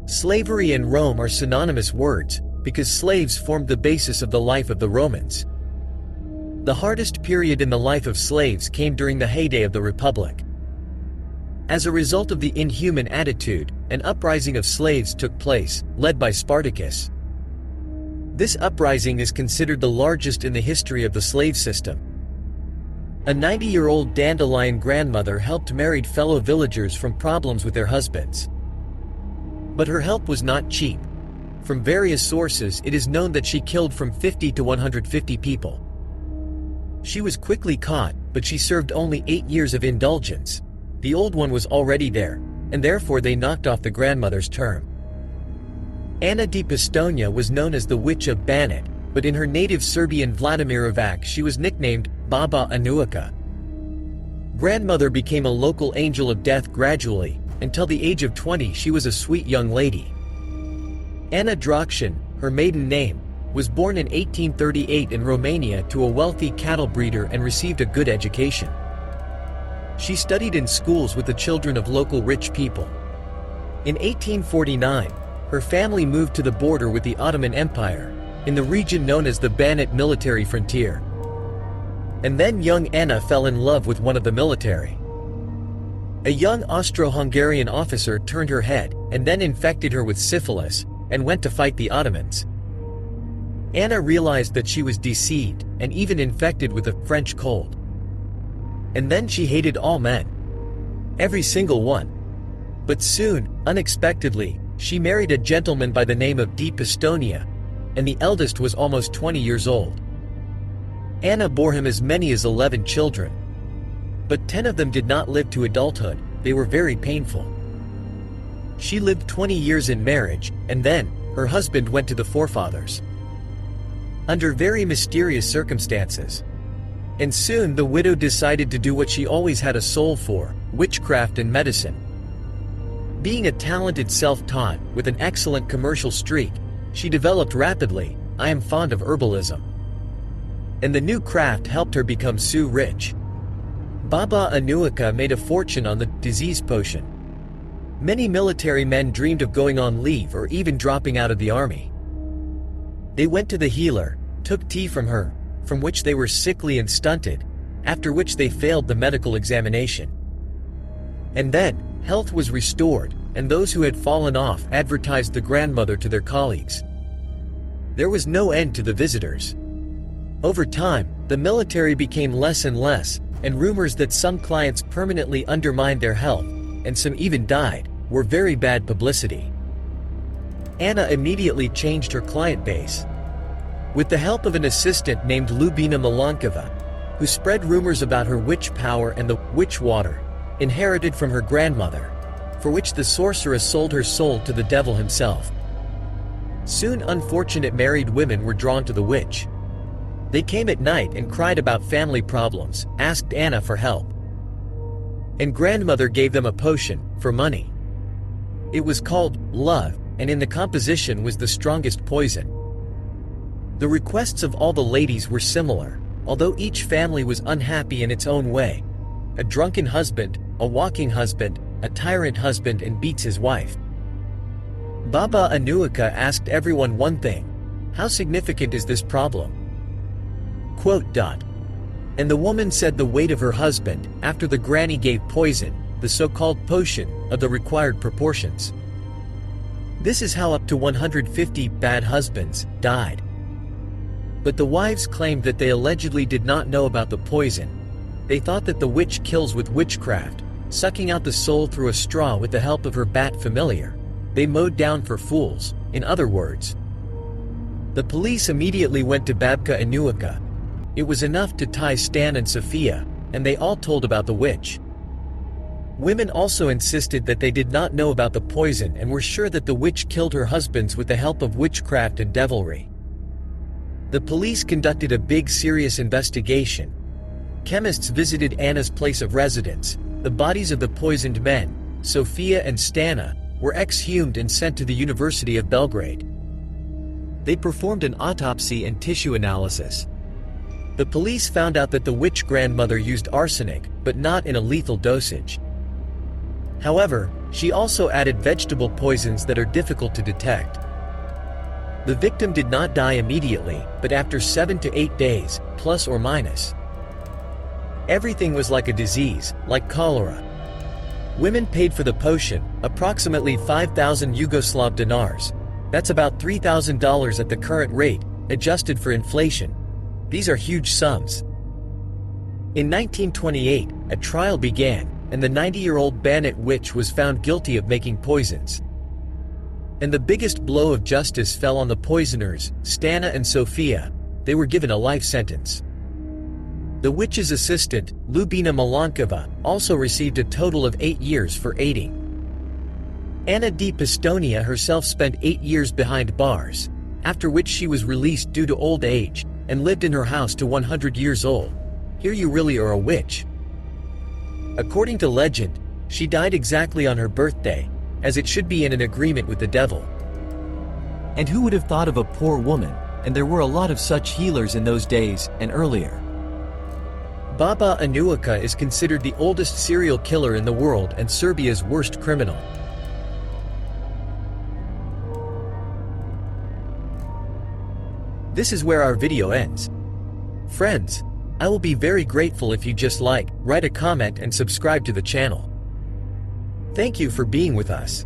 Slavery and Rome are synonymous words, because slaves formed the basis of the life of the Romans. The hardest period in the life of slaves came during the heyday of the Republic. As a result of the inhuman attitude, an uprising of slaves took place, led by Spartacus. This uprising is considered the largest in the history of the slave system. A 90-year-old dandelion grandmother helped married fellow villagers from problems with their husbands. But her help was not cheap. From various sources, it is known that she killed from 50 to 150 people. She was quickly caught, but she served only 8 years of indulgence. The old one was already there, and therefore they knocked off the grandmother's term. Anna di Pištonja was known as the Witch of Banat, but in her native Serbian Vladimirovac she was nicknamed Baba Anujka. Grandmother became a local angel of death gradually. Until the age of 20 she was a sweet young lady. Anna Drakshin, her maiden name, was born in 1838 in Romania to a wealthy cattle breeder and received a good education. She studied in schools with the children of local rich people. In 1849, her family moved to the border with the Ottoman Empire, in the region known as the Banat military frontier. And then young Anna fell in love with one of the military. A young Austro-Hungarian officer turned her head, and then infected her with syphilis, and went to fight the Ottomans. Anna realized that she was deceived, and even infected with a French cold. And then she hated all men. Every single one. But soon, unexpectedly, she married a gentleman by the name of Di Pištonja, and the eldest was almost 20 years old. Anna bore him as many as 11 children. But 10 of them did not live to adulthood. They were very painful. She lived 20 years in marriage, and then, her husband went to the forefathers. Under very mysterious circumstances. And soon the widow decided to do what she always had a soul for, witchcraft and medicine. Being a talented self-taught, with an excellent commercial streak, she developed rapidly. I am fond of herbalism. And the new craft helped her become so rich. Baba Anujka made a fortune on the disease potion. Many military men dreamed of going on leave or even dropping out of the army. They went to the healer, took tea from her, from which they were sickly and stunted, after which they failed the medical examination. And then, health was restored, and those who had fallen off advertised the grandmother to their colleagues. There was no end to the visitors. Over time, the military became less and less, and rumors that some clients permanently undermined their health, and some even died, were very bad publicity. Anna immediately changed her client base. With the help of an assistant named Ljubina Milankova, who spread rumors about her witch power and the witch water, inherited from her grandmother, for which the sorceress sold her soul to the devil himself. Soon unfortunate married women were drawn to the witch. They came at night and cried about family problems, asked Anna for help. And grandmother gave them a potion, for money. It was called love, and in the composition was the strongest poison. The requests of all the ladies were similar, although each family was unhappy in its own way. A drunken husband, a walking husband, a tyrant husband, and beats his wife. Baba Anujka asked everyone one thing: how significant is this problem? And the woman said the weight of her husband, after the granny gave poison, the so-called potion, of the required proportions. This is how up to 150 bad husbands died. But the wives claimed that they allegedly did not know about the poison. They thought that the witch kills with witchcraft, sucking out the soul through a straw with the help of her bat familiar. They mowed down for fools, in other words. The police immediately went to Babka Anujka. It was enough to tie Stan and Sofia, and they all told about the witch. Women also insisted that they did not know about the poison and were sure that the witch killed her husbands with the help of witchcraft and devilry. The police conducted a big serious investigation. Chemists visited Anna's place of residence. The bodies of the poisoned men, Sofia and Stana, were exhumed and sent to the University of Belgrade. They performed an autopsy and tissue analysis. The police found out that the witch grandmother used arsenic, but not in a lethal dosage. However, she also added vegetable poisons that are difficult to detect. The victim did not die immediately, but after 7 to 8 days, plus or minus. Everything was like a disease, like cholera. Women paid for the potion, approximately 5,000 Yugoslav dinars. That's about $3,000 at the current rate, adjusted for inflation. These are huge sums. In 1928, a trial began, and the 90-year-old Banat Witch was found guilty of making poisons. And the biggest blow of justice fell on the poisoners, Stana and Sofia. They were given a life sentence. The witch's assistant, Ljubina Milankova, also received a total of 8 years for aiding. Anna di Pištonja herself spent 8 years behind bars, after which she was released due to old age, and lived in her house to 100 years old. Here you really are a witch. According to legend, she died exactly on her birthday, as it should be in an agreement with the devil. And who would have thought of a poor woman, and there were a lot of such healers in those days, and earlier. Baba Anujka is considered the oldest serial killer in the world and Serbia's worst criminal. This is where our video ends. Friends, I will be very grateful if you just like, write a comment and subscribe to the channel. Thank you for being with us.